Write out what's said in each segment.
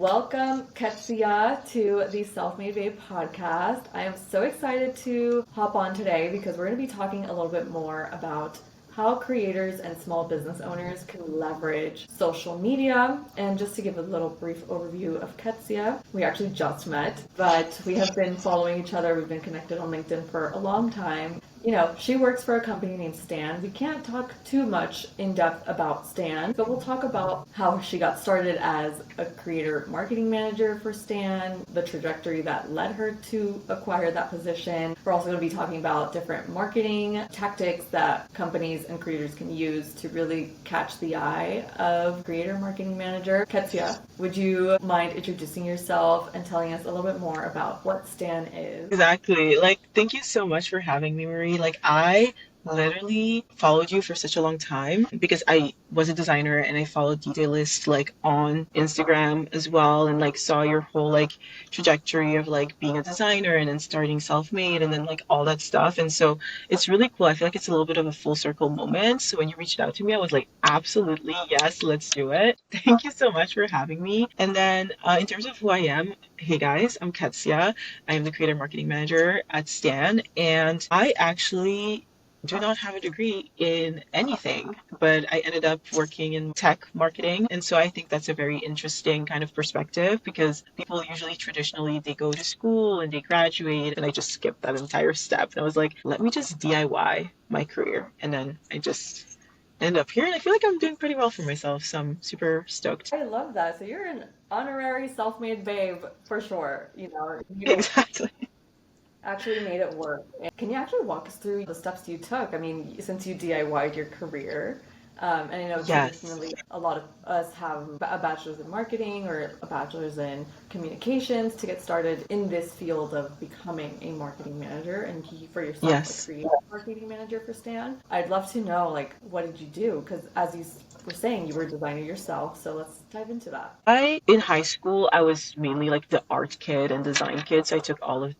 Welcome, Qetsiyah, to the Self-Made Babe podcast. I am so excited to hop on today because we're going to be talking a little bit more about how creators and small business owners can leverage social media. And just to give a little brief overview of Qetsiyah, we actually just met, but we have been following each other. We've been connected on LinkedIn for a long time. She works for a company named Stan. We can't talk too much in depth about Stan, but we'll talk about how she got started as a creator marketing manager for Stan, the trajectory that led her to acquire that position. We're also going to be talking about different marketing tactics that companies and creators can use to really catch the eye of creator marketing manager. Qetsiyah, would you mind introducing yourself and telling us a little bit more about what Stan is? Exactly. Thank you so much for having me, Marie. I literally followed you for such a long time because I was a designer and I followed Detailist on Instagram as well and saw your whole trajectory of being a designer and then starting self-made and then all that stuff. And so it's really cool. I feel like it's a little bit of a full circle moment. So when you reached out to me, I was like, absolutely, yes, let's do it. Thank you so much for having me. And then in terms of who I am, hey guys, I'm Qetsiyah. I am the creator marketing manager at Stan, and I actually do not have a degree in anything, but I ended up working in tech marketing. And so I think that's a very interesting kind of perspective because people usually traditionally they go to school and they graduate, and I just skipped that entire step. And I was like, let me just DIY my career. And then I just ended up here, and I feel like I'm doing pretty well for myself. So I'm super stoked. I love that. So you're an honorary self-made babe for sure. You Exactly. actually made it work. And can you actually walk us through the steps you took? I mean, since you DIY'd your career, and I know Yes. traditionally a lot of us have a bachelor's in marketing or a bachelor's in communications to get started in this field of becoming a marketing manager and for yourself, a Yes. creative marketing manager for Stan. I'd love to know, what did you do? Because as you were saying, you were a designer yourself. So let's dive into that. In high school, I was mainly the art kid and design kid. So I took all of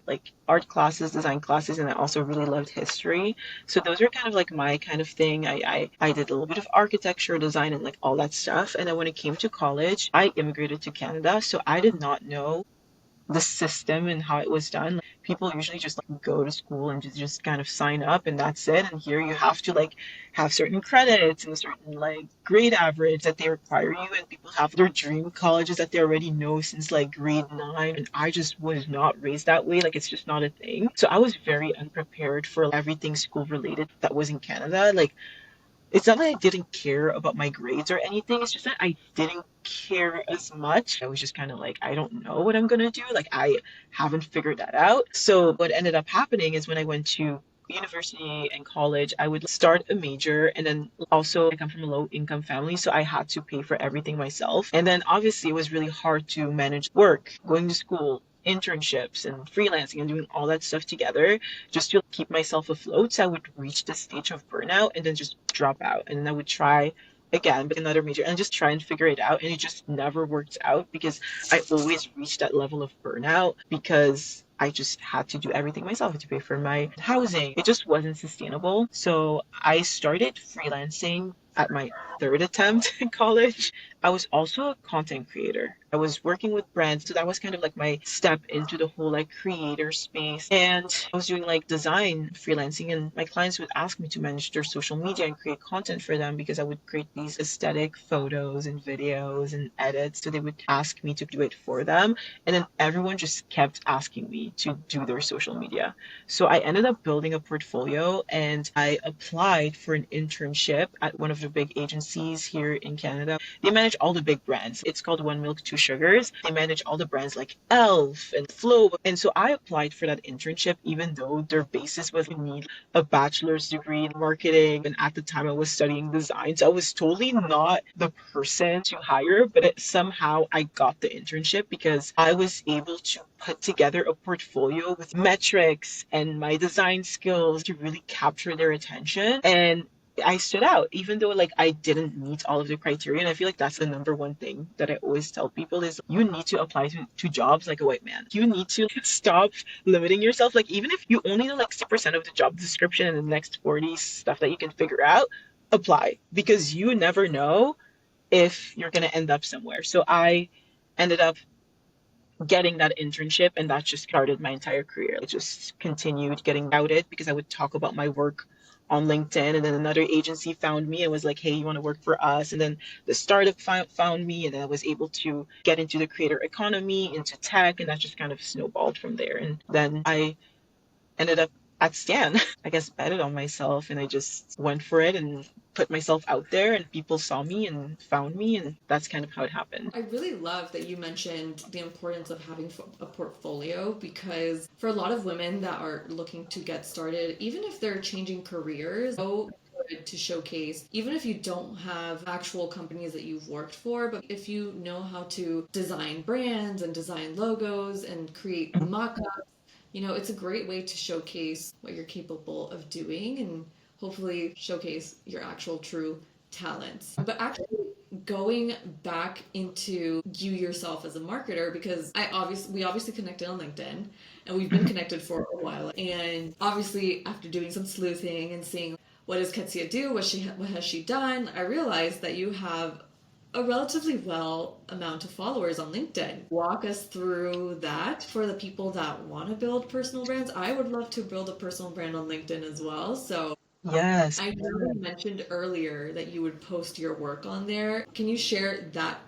art classes, design classes, and I also really loved history. So those are kind of my kind of thing. I did a little bit of architecture, design, and all that stuff. And then when it came to college, I immigrated to Canada. So I did not know the system and how it was done. People usually just go to school and just kind of sign up and that's it. And here you have to have certain credits and a certain grade average that they require you. And people have their dream colleges that they already know since grade 9. And I just was not raised that way. It's just not a thing. So I was very unprepared for everything school related that was in Canada. It's not that I didn't care about my grades or anything. It's just that I didn't care as much. I was just kind of I don't know what I'm gonna do. I haven't figured that out. So what ended up happening is when I went to university and college, I would start a major, and then also I come from a low income family, so I had to pay for everything myself. And then obviously it was really hard to manage work, going to school, internships and freelancing and doing all that stuff together just to keep myself afloat. So I would reach the stage of burnout and then just drop out. And then I would try again, but another major and just try and figure it out. And it just never worked out because I always reached that level of burnout because I just had to do everything myself. I had to pay for my housing. It just wasn't sustainable. So I started freelancing at my third attempt in college. I was also a content creator. I was working with brands, so that was kind of my step into the whole creator space. And I was doing design freelancing, and my clients would ask me to manage their social media and create content for them because I would create these aesthetic photos and videos and edits. So they would ask me to do it for them. And then everyone just kept asking me to do their social media. So I ended up building a portfolio and I applied for an internship at one of the big agencies here in Canada. They manage all the big brands. It's called One Milk, Two Sugars. They manage all the brands like Elf and Flow. And so I applied for that internship even though their basis was you need a bachelor's degree in marketing. And at the time I was studying design. So I was totally not the person to hire, but somehow I got the internship because I was able to put together a portfolio with metrics and my design skills to really capture their attention. And I stood out, even though I didn't meet all of the criteria. And I feel like that's the number one thing that I always tell people is you need to apply to jobs like a white man. You need to stop limiting yourself. Even if you only know 60% of the job description and the next 40 stuff that you can figure out, apply because you never know if you're gonna end up somewhere. So I ended up getting that internship, and that just started my entire career. I just continued getting outed because I would talk about my work on LinkedIn, and then another agency found me and was like, "Hey, you want to work for us?" And then the startup found me, and then I was able to get into the creator economy, into tech, and that just kind of snowballed from there. And then I ended up at Stan. I guess betted on myself, and I just went for it and put myself out there, and people saw me and found me, and that's kind of how it happened. I really love that you mentioned the importance of having a portfolio, because for a lot of women that are looking to get started, even if they're changing careers, so good to showcase, even if you don't have actual companies that you've worked for, but if you know how to design brands and design logos and create mock-ups, it's a great way to showcase what you're capable of doing and hopefully showcase your actual true talents. But actually, going back into you yourself as a marketer, because we obviously connected on LinkedIn and we've been connected for a while, and obviously after doing some sleuthing and seeing what does Qetsiyah do, what has she done, I realized that you have a relatively well amount of followers on LinkedIn. Walk us through that for the people that want to build personal brands. I would love to build a personal brand on LinkedIn as well. So Yes. I know you mentioned earlier that you would post your work on there. Can you share that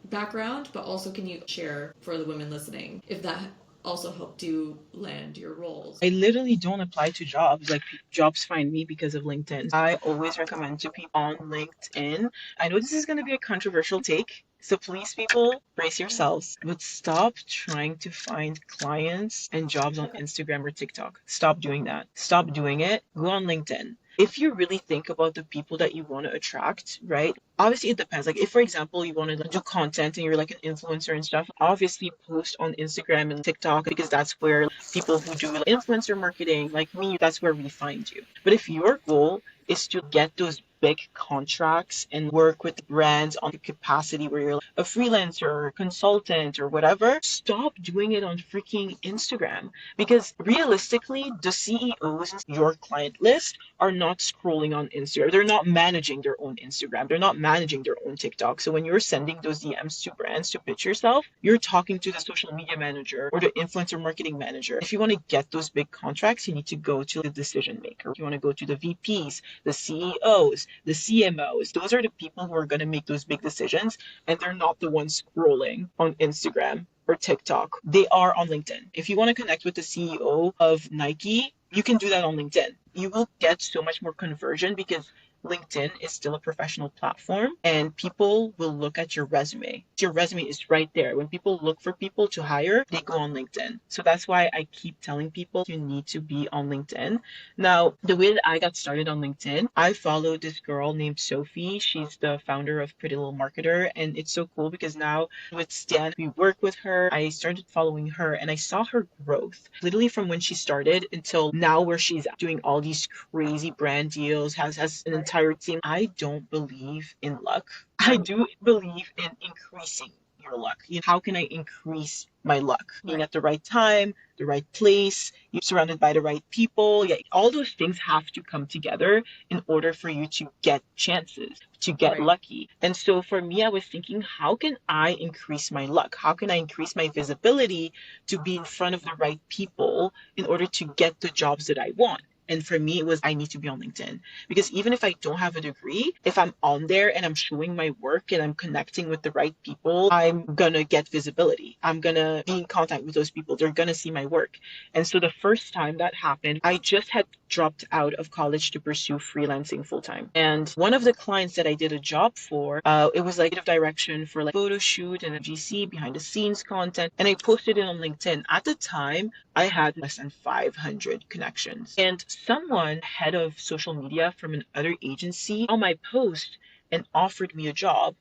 background, but also can you share for the women listening if that also helped you land your roles? I literally don't apply to jobs. Like jobs find me because of LinkedIn. I always recommend to people on LinkedIn. I know this is going to be a controversial take. So please, people, brace yourselves. But stop trying to find clients and jobs on Instagram or TikTok. Stop doing that. Stop doing it. Go on LinkedIn. If you really think about the people that you want to attract, right? Obviously, it depends. Like, if, for example, you want to do content and you're like an influencer and stuff, obviously post on Instagram and TikTok because that's where people who do influencer marketing, like me, that's where we find you. But if your goal is to get those big contracts and work with brands on the capacity where you're a freelancer or consultant or whatever, stop doing it on freaking Instagram. Because realistically, the CEOs in your client list are not scrolling on Instagram. They're not managing their own Instagram. They're not managing their own TikTok. So when you're sending those DMs to brands to pitch yourself, you're talking to the social media manager or the influencer marketing manager. If you want to get those big contracts, you need to go to the decision maker. You want to go to the VPs, the CEOs, the CMOs. Those are the people who are going to make those big decisions, and they're not the ones scrolling on Instagram or TikTok. They are on LinkedIn. If you want to connect with the CEO of Nike, you can do that on LinkedIn. You will get so much more conversion because LinkedIn is still a professional platform and people will look at your resume. Your resume is right there. When people look for people to hire, they go on LinkedIn. So that's why I keep telling people you need to be on LinkedIn. Now, the way that I got started on LinkedIn, I followed this girl named Sophie. She's the founder of Pretty Little Marketer. And it's so cool because now with Stan, we work with her. I started following her and I saw her growth literally from when she started until now where she's doing all these crazy brand deals, has an entire team. I don't believe in luck. I do believe in increasing your luck. How can I increase my luck? Being at the right time, the right place, you're surrounded by the right people. Yeah, all those things have to come together in order for you to get chances, to get Right. lucky. And so for me, I was thinking, how can I increase my luck? How can I increase my visibility to be in front of the right people in order to get the jobs that I want? And for me, it was I need to be on LinkedIn because even if I don't have a degree, if I'm on there and I'm showing my work and I'm connecting with the right people, I'm gonna get visibility. I'm gonna be in contact with those people. They're gonna see my work. And so the first time that happened, I just had dropped out of college to pursue freelancing full time. And one of the clients that I did a job for, it was like creative direction for like photo shoot and a GC behind the scenes content. And I posted it on LinkedIn. At the time, I had less than 500 connections. And someone, head of social media from another agency, saw my post and offered me a job.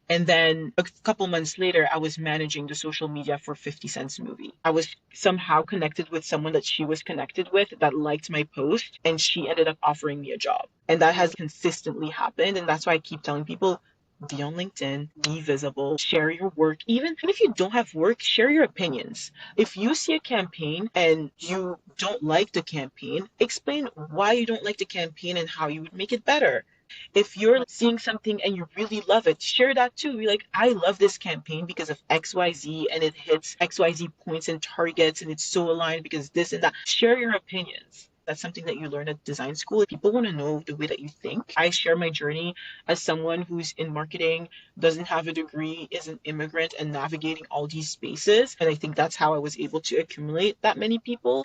And then a couple months later, I was managing the social media for 50 Cent's movie. I was somehow connected with someone that she was connected with that liked my post, and she ended up offering me a job. And that has consistently happened. And that's why I keep telling people be on LinkedIn, be visible, share your work. Even if you don't have work, share your opinions. If you see a campaign and you don't like the campaign, explain why you don't like the campaign and how you would make it better. If you're seeing something and you really love it, share that too. Be like, I love this campaign because of XYZ and it hits XYZ points and targets and it's so aligned because this and that. Share your opinions. That's something that you learn at design school. People want to know the way that you think. I share my journey as someone who's in marketing, doesn't have a degree, is an immigrant, and navigating all these spaces. And I think that's how I was able to accumulate that many people.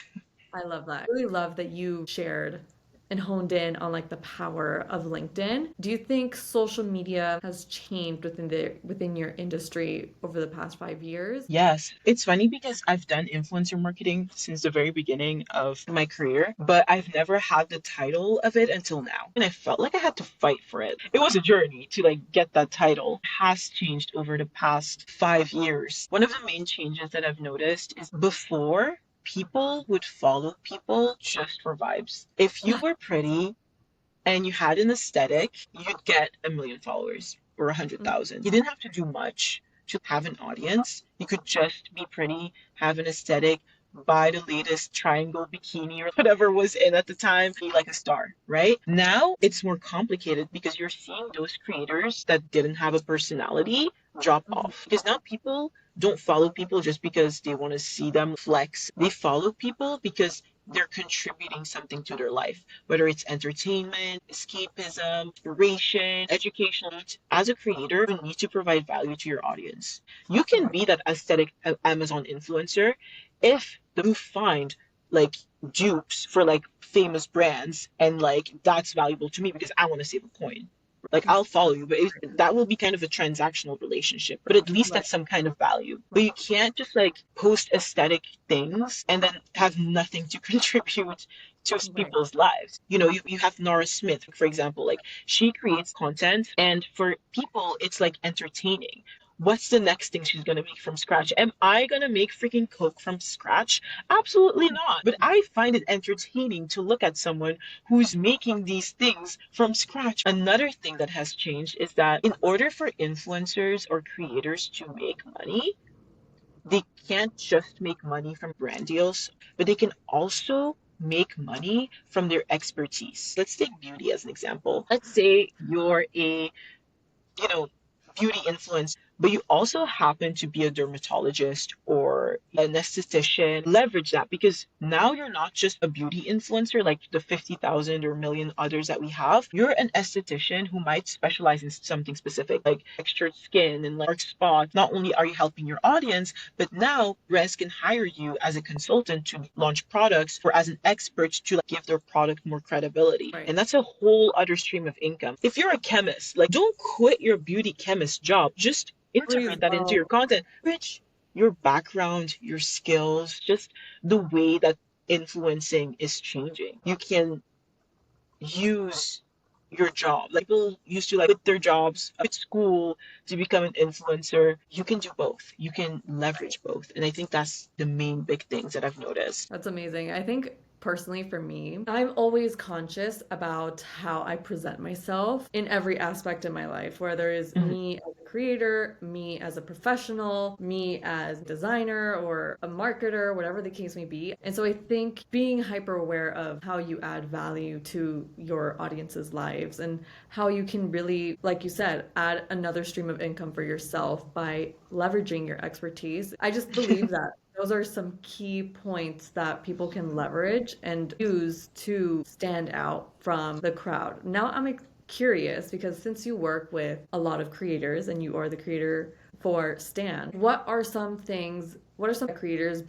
I love that. I really love that you shared and honed in on like the power of LinkedIn. Do you think social media has changed within your industry over the past 5 years? Yes, it's funny because I've done influencer marketing since the very beginning of my career, but I've never had the title of it until now. And I felt like I had to fight for it. It was a journey to like get that title. It has changed over the past 5 years. One of the main changes that I've noticed is before people would follow people just for vibes. If you were pretty and you had an aesthetic, you'd get 1 million followers or 100,000. You didn't have to do much to have an audience. You could just be pretty, have an aesthetic, buy the latest triangle bikini or whatever was in at the time, be like a star, right? Now it's more complicated because you're seeing those creators that didn't have a personality drop Mhm. off. Because now people don't follow people just because they want to see them flex. They follow people because they're contributing something to their life, whether it's entertainment, escapism, inspiration, education. As a creator, you need to provide value to your audience. You can Right. be that aesthetic Amazon influencer if you find like dupes for like famous brands and like that's valuable to me because I want to save a coin. Like I'll follow you, but that will be kind of a transactional relationship. But at least Right. that's some kind of value. But you can't just like post aesthetic things and then have nothing to contribute to Right. people's lives. You have Nora Smith, for example, like she creates content and for people it's like entertaining. What's the next thing she's gonna make from scratch? Am I gonna make freaking Coke from scratch? Absolutely not. But I find it entertaining to look at someone who's making these things from scratch. Another thing that has changed is that in order for influencers or creators to make money, they can't just make money from brand deals, but they can also make money from their expertise. Let's take beauty as an example. Let's say you're a you know, beauty influence, but you also happen to be a dermatologist or an esthetician, leverage that because now you're not just a beauty influencer like the 50,000 or million others that we have. You're an esthetician who might specialize in something specific, like textured skin and like dark spots. Not only are you helping your audience, but now brands can hire you as a consultant to launch products or as an expert to like, give their product more credibility. Right. And that's a whole other stream of income. If you're a chemist, like don't quit your beauty chemist job. Just Please integrate that into your don't. content, which your background, your skills, just the way that influencing is changing. You can use your job. Like people used to like quit their jobs, quit school to become an influencer. You can do both. You can leverage both. And I think that's the main big things that I've noticed. That's amazing. I think personally for me, I'm always conscious about how I present myself in every aspect of my life, whether it's Mhm. me as a creator, me as a professional, me as a designer or a marketer, whatever the case may be. And so I think being hyper aware of how you add value to your audience's lives and how you can really, like you said, add another stream of income for yourself by leveraging your expertise. I just believe that those are some key points that people can leverage and use to stand out from the crowd. Now, I'm curious because since you work with a lot of creators and you are the creator for Stan, what are some creators,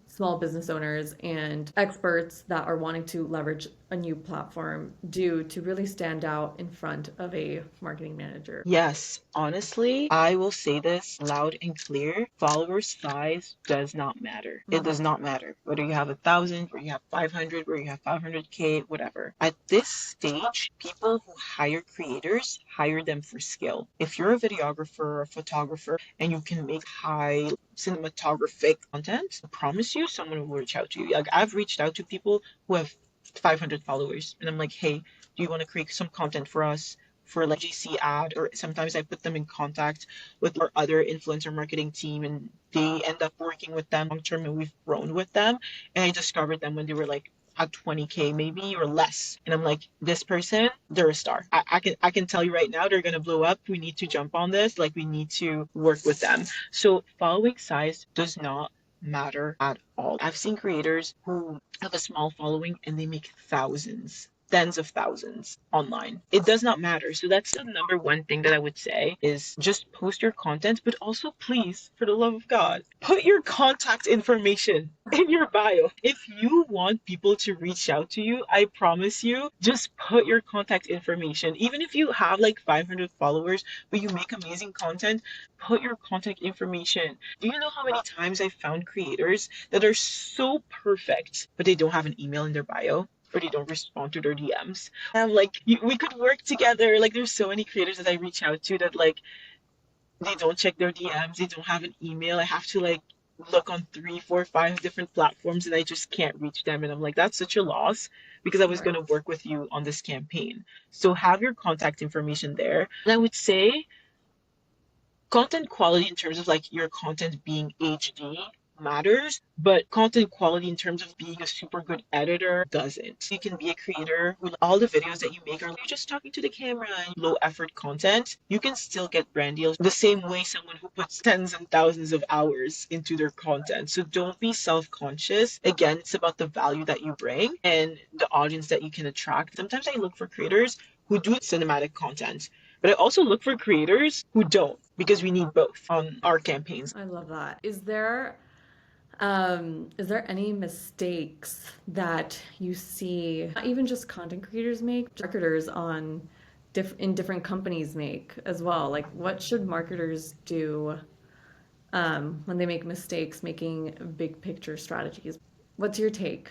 small business owners, and experts that are wanting to leverage a new platform do to really stand out in front of a marketing manager? Yes, honestly, I will say this loud and clear. Follower size does not matter. It does not matter whether you have 1,000, whether you have 500, whether you have 500K, whatever. At this stage, people who hire creators hire them for skill. If you're a videographer or a photographer and you can make high cinematographic content, I promise you someone will reach out to you. Like I've reached out to people who have 500 followers and I'm like, hey, do you want to create some content for us? For like GC ad, or sometimes I put them in contact with our other influencer marketing team and they end up working with them long term and we've grown with them. And I discovered them when they were like at 20K maybe or less. And I'm like, this person, they're a star. I can tell you right now, they're gonna blow up. We need to jump on this. Like we need to work with them. So following size does not matter at all. I've seen creators who have a small following and they make thousands, tens of thousands online. It does not matter. So that's the number one thing that I would say is just post your content, but also please, for the love of God, put your contact information in your bio. If you want people to reach out to you, I promise you, just put your contact information. Even if you have like 500 followers, but you make amazing content, put your contact information. Do you know how many times I've found creators that are so perfect, but they don't have an email in their bio? Or they don't respond to their DMs. I'm like, we could work together. Like, there's so many creators that I reach out to that like they don't check their DMs, they don't have an email. I have to like look on three, four, five different platforms and I just can't reach them. And I'm like, that's such a loss because I was Right. going to work with you on this campaign. So have your contact information there. And I would say content quality in terms of like your content being HD matters, but content quality in terms of being a super good editor doesn't. You can be a creator with all the videos that you make are you're just talking to the camera and low effort content. You can still get brand deals the same way someone who puts tens and thousands of hours into their content. So don't be self-conscious. Again, it's about the value that you bring and the audience that you can attract. Sometimes I look for creators who do cinematic content. But I also look for creators who don't because we need both on our campaigns. I love that. Is there any mistakes that you see, not even just content creators make, marketers in different companies make as well? Like, what should marketers do when they make mistakes making big picture strategies? What's your take?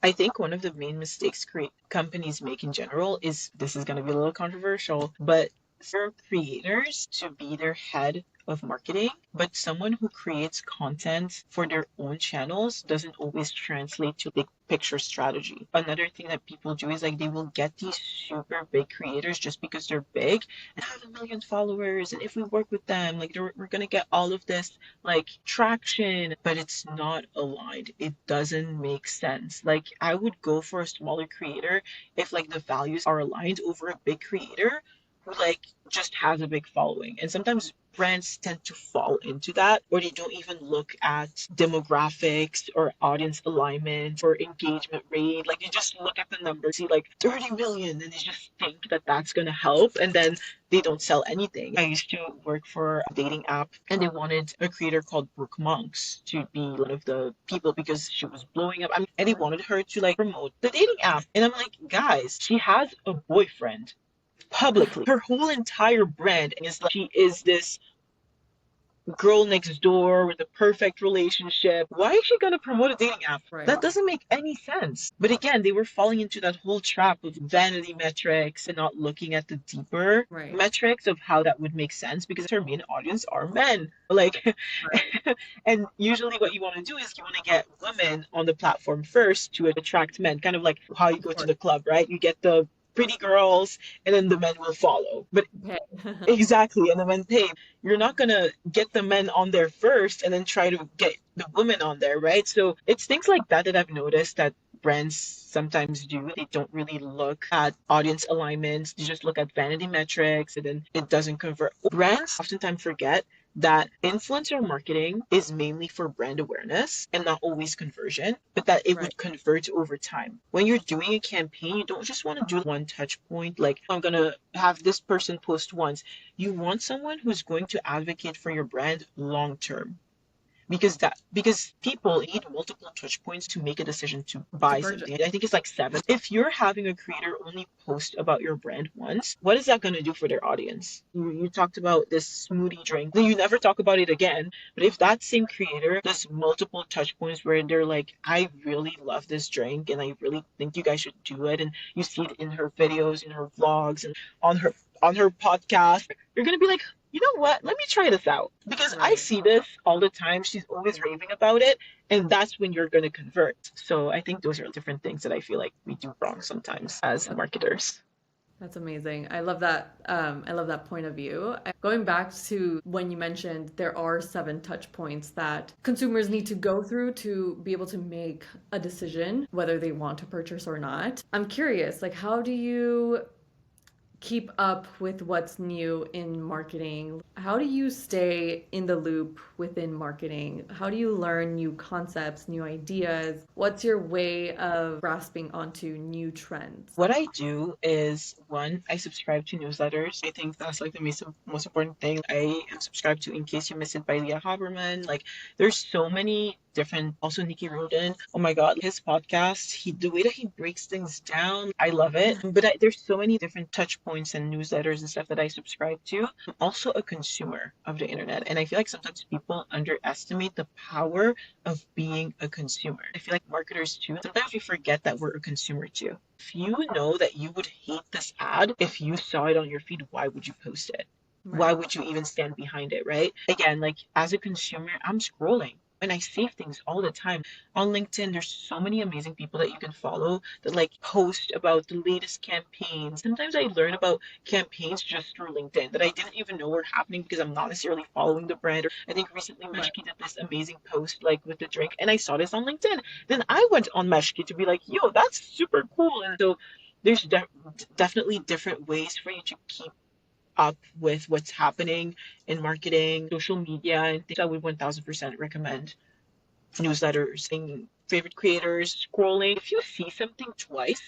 I think one of the main mistakes companies make in general is this is going to be a little controversial, but for creators to be their head of marketing, but someone who creates content for their own channels doesn't always translate to big picture strategy. Another thing that people do is like they will get these super big creators just because they're big and have a million followers. And if we work with them, like we're going to get all of this like traction, but it's not aligned. It doesn't make sense. Like I would go for a smaller creator if like the values are aligned over a big creator who like just has a big following. And sometimes brands tend to fall into that, or they don't even look at demographics or audience alignment or engagement rate. Like they just look at the numbers, see like 30 million, and they just think that that's going to help. And then they don't sell anything. I used to work for a dating app and they wanted a creator called Brooke Monks to be one of the people because she was blowing up. I mean, and they wanted her to like promote the dating app. And I'm like, guys, she has a boyfriend publicly. Her whole entire brand is like she is this girl next door with a perfect relationship. Why is she going to promote a dating app? Right. That doesn't make any sense. But again, they were falling into that whole trap of vanity metrics and not looking at the deeper Right. metrics of how that would make sense because her main audience are men. Like, and usually what you want to do is you want to get women on the platform first to attract men, kind of like how you go to the club, right? You get the pretty girls and then the men will follow. But Okay. exactly, and the men pay. You're not gonna get the men on there first and then try to get the women on there, right? So it's things like that that I've noticed that brands sometimes do. They don't really look at audience alignments. They just look at vanity metrics and then it doesn't convert. Brands oftentimes forget that influencer marketing is mainly for brand awareness and not always conversion, but that it Right. would convert over time. When you're doing a campaign, you don't just want to do one touch point, like I'm gonna have this person post once. You want someone who's going to advocate for your brand long term because people need multiple touch points to make a decision to buy Convergent. something. I think it's like seven. If you're having a creator only post about your brand once, what is that going to do for their audience? You talked about this smoothie drink, then you never talk about it again. But if that same creator does multiple touch points where they're like, I really love this drink and I really think you guys should do it, and you see it in her videos, in her vlogs, and on her podcast, you're gonna be like, you know what? Let me try this out because I Right. see this all the time. She's always raving about it, and that's when you're going to convert. So I think those are different things that I feel like we do wrong sometimes as marketers. That's amazing. I love that. I love that point of view. Going back to when you mentioned there are 7 touch points that consumers need to go through to be able to make a decision whether they want to purchase or not. I'm curious, like, how do you keep up with what's new in marketing? How do you stay in the loop within marketing? How do you learn new concepts, new ideas? What's your way of grasping onto new trends? What I do is one, I subscribe to newsletters. I think that's like the most important thing. I am subscribed to In Case You Miss It by Leah Haberman. Like there's so many different, also Nikki Roden. Oh my God, his podcast, the way that he breaks things down, I love it. But there's so many different touch points and newsletters and stuff that I subscribe to. I'm also a consumer of the internet. And I feel like sometimes people underestimate the power of being a consumer. I feel like marketers too, sometimes we forget that we're a consumer too. If you know that you would hate this ad, if you saw it on your feed, why would you post it? Why Right. would you even stand behind it, right? Again, like as a consumer, I'm scrolling and I save things all the time. On LinkedIn, there's so many amazing people that you can follow that like post about the latest campaigns. Sometimes I learn about campaigns just through LinkedIn that I didn't even know were happening because I'm not necessarily following the brand. I think recently Right. Meshki did this amazing post like with the drink and I saw this on LinkedIn. Then I went on Meshki to be like, yo, that's super cool. And so there's definitely different ways for you to keep up with what's happening in marketing, social media, and things. I would 1000% recommend newsletters, and favorite creators, scrolling. If you see something twice,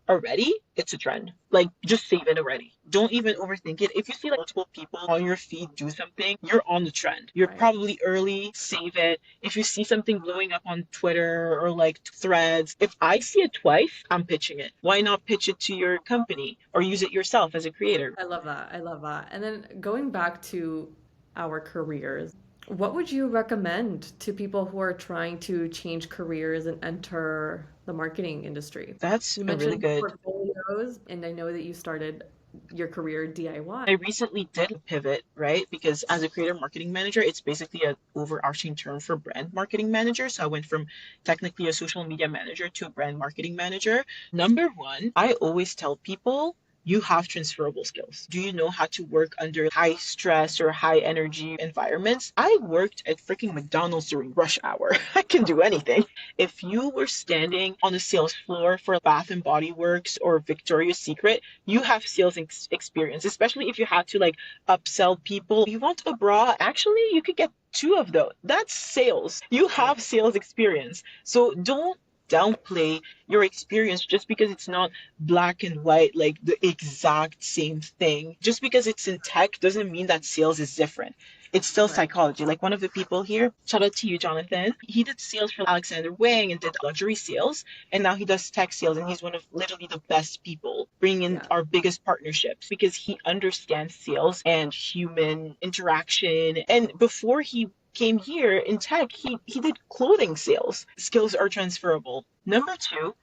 already, it's a trend. Like, just save it already. Don't even overthink it. If you see like multiple people on your feed do something, you're on the trend. You're Right. probably early, save it. If you see something blowing up on Twitter or like threads, if I see it twice, I'm pitching it. Why not pitch it to your company or use it yourself as a creator? I love that. I love that. And then going back to our careers, what would you recommend to people who are trying to change careers and enter the marketing industry? That's You a really mentioned good. portfolios, and I know that you started your career DIY. I recently did pivot, right? Because as a creator marketing manager, it's basically an overarching term for brand marketing manager. So I went from technically a social media manager to a brand marketing manager. Number one, I always tell people you have transferable skills. Do you know how to work under high stress or high energy environments? I worked at freaking McDonald's during rush hour. I can do anything. If you were standing on the sales floor for Bath and Body Works or Victoria's Secret, you have sales experience, especially if you had to like upsell people. You want a bra? Actually, you could get two of those. That's sales. You Right. have sales experience. So don't downplay your experience just because it's not black and white, like the exact same thing. Just because it's in tech doesn't mean that sales is different. It's still Right. psychology. Like one of the people here, shout out to you, Jonathan. He did sales for Alexander Wang and did luxury sales, and now he does tech sales, and he's one of literally the best people bringing in Yeah. our biggest partnerships because he understands sales and human interaction. And before he came here in tech, he did clothing sales. Skills are transferable. Number two,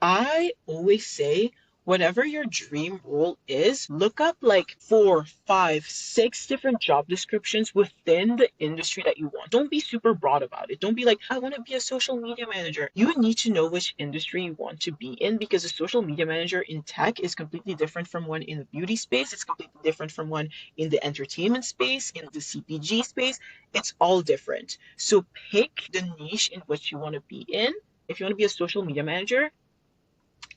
I always say, whatever your dream role is, look up like 4, 5, 6 different job descriptions within the industry that you want. Don't be super broad about it. Don't be like, I want to be a social media manager. You need to know which industry you want to be in because a social media manager in tech is completely different from one in the beauty space. It's completely different from one in the entertainment space, in the CPG space. It's all different. So pick the niche in which you want to be in. If you want to be a social media manager,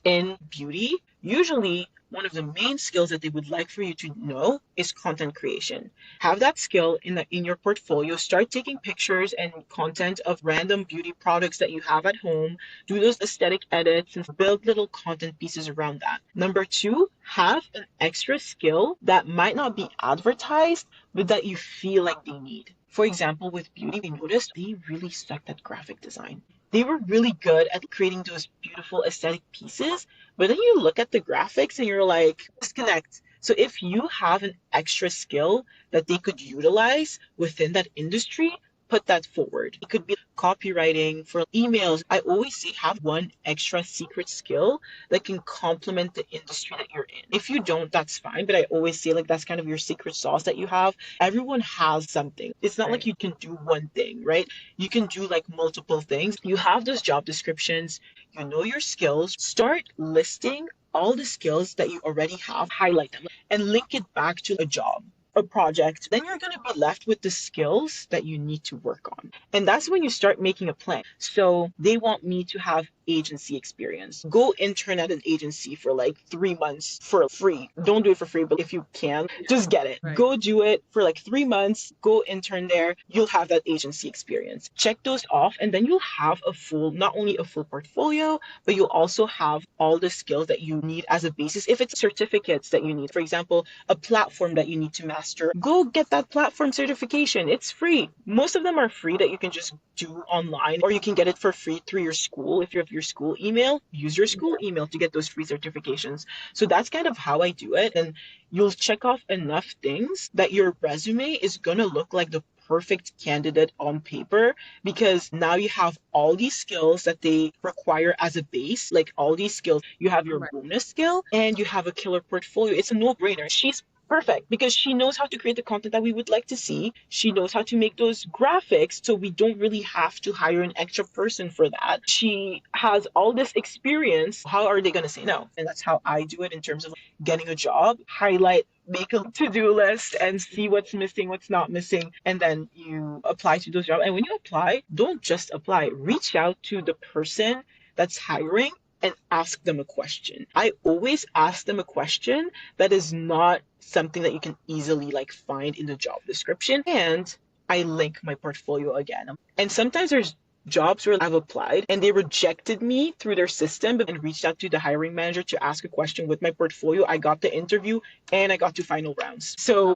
in beauty, usually one of the main skills that they would like for you to know is content creation. Have that skill in your portfolio. Start taking pictures and content of random beauty products that you have at home. Do those aesthetic edits and build little content pieces around that. Number two, have an extra skill that might not be advertised, but that you feel like they need. For example, with beauty, we noticed they really sucked at graphic design. They were really good at creating those beautiful aesthetic pieces, but then you look at the graphics and you're like, disconnect. So if you have an extra skill that they could utilize within that industry, put that forward. It could be copywriting for emails. I always say have one extra secret skill that can complement the industry that you're in. If you don't, that's fine. But I always say like that's kind of your secret sauce that you have. Everyone has something. It's not like Right. you can do one thing, right? You can do like multiple things. You have those job descriptions, you know your skills. Start listing all the skills that you already have, highlight them, and link it back to a job, a project. Then you're going to be left with the skills that you need to work on. And that's when you start making a plan. So they want me to have agency experience. Go intern at an agency for like 3 months for free. Don't do it for free, but if you can, just get it. Right. Go do it for like 3 months. Go intern there. You'll have that agency experience. Check those off, and then you'll have a full, not only a full portfolio, but you'll also have all the skills that you need as a basis. If it's certificates that you need, for example, a platform that you need to master, go get that platform certification. It's free. Most of them are free that you can just do online, or you can get it for free through your school. If you have your school email, use your school email to get those free certifications. So that's kind of how I do it. And you'll check off enough things that your resume is going to look like the perfect candidate on paper, because now you have all these skills that they require as a base, like all these skills. You have your Right. bonus skill and you have a killer portfolio. It's a no-brainer. She's perfect because she knows how to create the content that we would like to see. She knows how to make those graphics, so we don't really have to hire an extra person for that. She has all this experience. How are they going to say no? And that's how I do it in terms of getting a job. Highlight, make a to-do list and see what's missing, what's not missing, and then you apply to those jobs. And when you apply, don't just apply. Reach out to the person that's hiring and ask them a question. I always ask them a question that is not something that you can easily like find in the job description, and I link my portfolio again. And sometimes there's jobs where I've applied and they rejected me through their system and reached out to the hiring manager to ask a question with my portfolio. I got the interview and I got to final rounds. So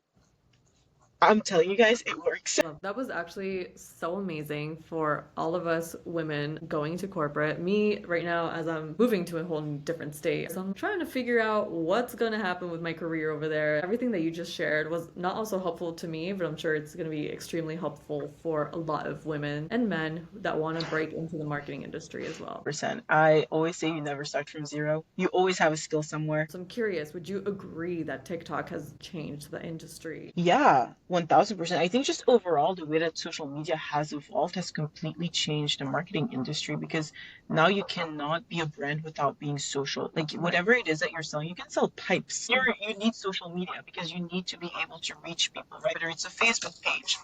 I'm telling you guys, it works. Love. That was actually so amazing for all of us women going to corporate. Me right now, as I'm moving to a whole different state, so I'm trying to figure out what's going to happen with my career over there. Everything that you just shared was not also helpful to me, but I'm sure it's going to be extremely helpful for a lot of women and men that want to break into the marketing industry as well. Percent. I always say you never start from zero. You always have a skill somewhere. So I'm curious, would you agree that TikTok has changed the industry? Yeah, 1000%. I think just overall, the way that social media has evolved has completely changed the marketing industry, because now you cannot be a brand without being social. Like Right. whatever it is that you're selling, you can sell pipes. You need social media because you need to be able to reach people, right? Whether it's a Facebook page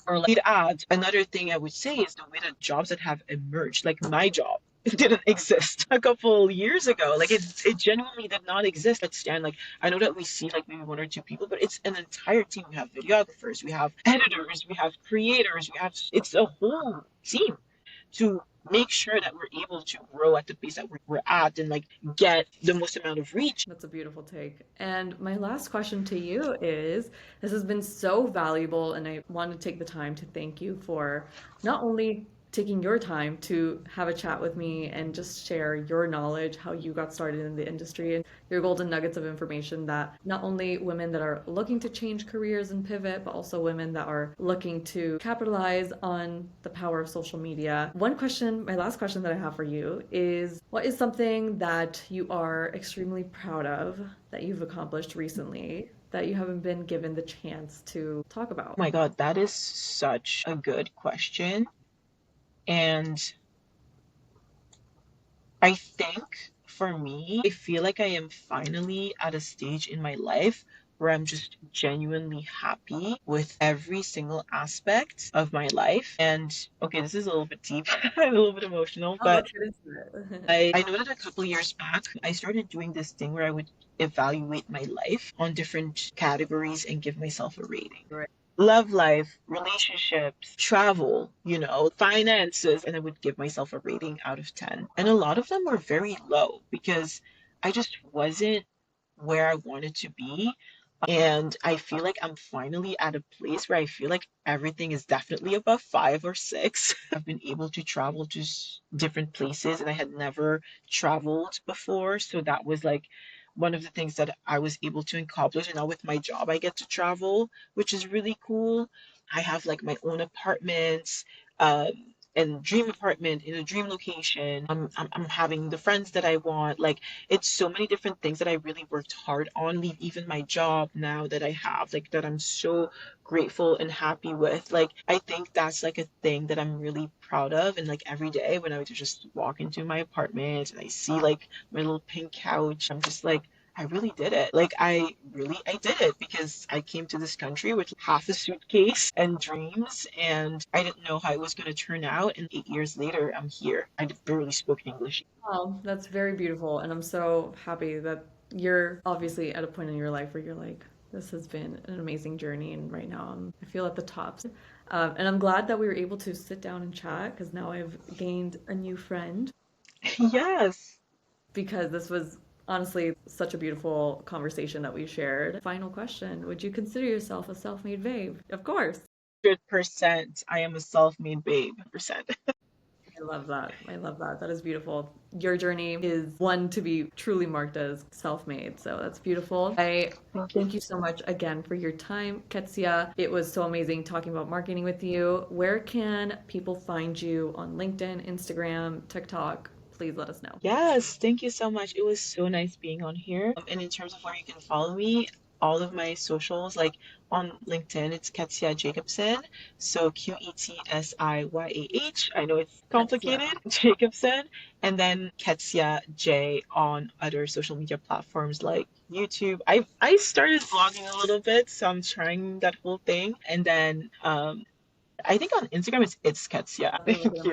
or like lead ads. Another thing I would say is the way that jobs that have emerged, like my job, it didn't exist a couple years ago. Like it genuinely did not exist at Stan. Like I know that we see like maybe one or two people, but it's an entire team. We have videographers, we have editors, we have creators, we have it's a whole team to make sure that we're able to grow at the pace that we're at and like get the most amount of reach. That's a beautiful take. And my last question to you is, this has been so valuable, and I want to take the time to thank you for not only taking your time to have a chat with me and just share your knowledge, how you got started in the industry, and your golden nuggets of information that not only women that are looking to change careers and pivot, but also women that are looking to capitalize on the power of social media. One question, my last question that I have for you is, what is something that you are extremely proud of that you've accomplished recently that you haven't been given the chance to talk Oh about? my God, that is such a good question. And I think for me, I feel like I am finally at a stage in my life where I'm just genuinely happy with every single aspect of my life. And okay, this is a little bit deep, a little bit emotional, Oh, but let's get into it. I know that a couple years back, I started doing this thing where I would evaluate my life on different categories and give myself a rating. Right. Love life, relationships, travel, finances, and I would give myself a rating out of 10. And a lot of them were very low because I just wasn't where I wanted to be. And I feel like I'm finally at a place where I feel like everything is definitely above 5 or 6. I've been able to travel to different places and I had never traveled before. So that was like one of the things that I was able to accomplish. And now with my job, I get to travel, which is really cool. I have like my own apartments, um, and dream apartment in a dream location. I'm having the friends that I want. Like it's so many different things that I really worked hard on. Even my job now that I have, like that I'm so grateful and happy with. Like I think that's like a thing that I'm really proud of. And like every day when I would just walk into my apartment and I see like my little pink couch, I'm just like, I really did it. Like I did it because I came to this country with half a suitcase and dreams and I didn't know how it was going to turn out. And 8 years later, I'm here. I barely spoke English. Wow, that's very beautiful. And I'm so happy that you're obviously at a point in your life where you're like, this has been an amazing journey. And right now I feel at the top. And I'm glad that we were able to sit down and chat because now I've gained a new friend Yes. because this was honestly such a beautiful conversation that we shared. Final question. Would you consider yourself a self-made babe? Of course. 100%. I am a self-made babe. 100%. I love that. I love that. That is beautiful. Your journey is one to be truly marked as self-made. So that's beautiful. I Thank you. thank you so much again for your time, Qetsiyah. It was so amazing talking about marketing with you. Where can people find you on LinkedIn, Instagram, TikTok? Please let us know. Yes, thank you so much. It was so nice being on here. And in terms of where you can follow me, all of my socials, like on LinkedIn, it's Qetsiyah Jacobson. So Qetsiyah. I know it's Qetsiyah. complicated, Jacobson. And then Qetsiyah J on other social media platforms like YouTube. I started vlogging a little bit, so I'm trying that whole thing. And then I think on Instagram it's Qetsiyah. I'll be looking Thank at my you.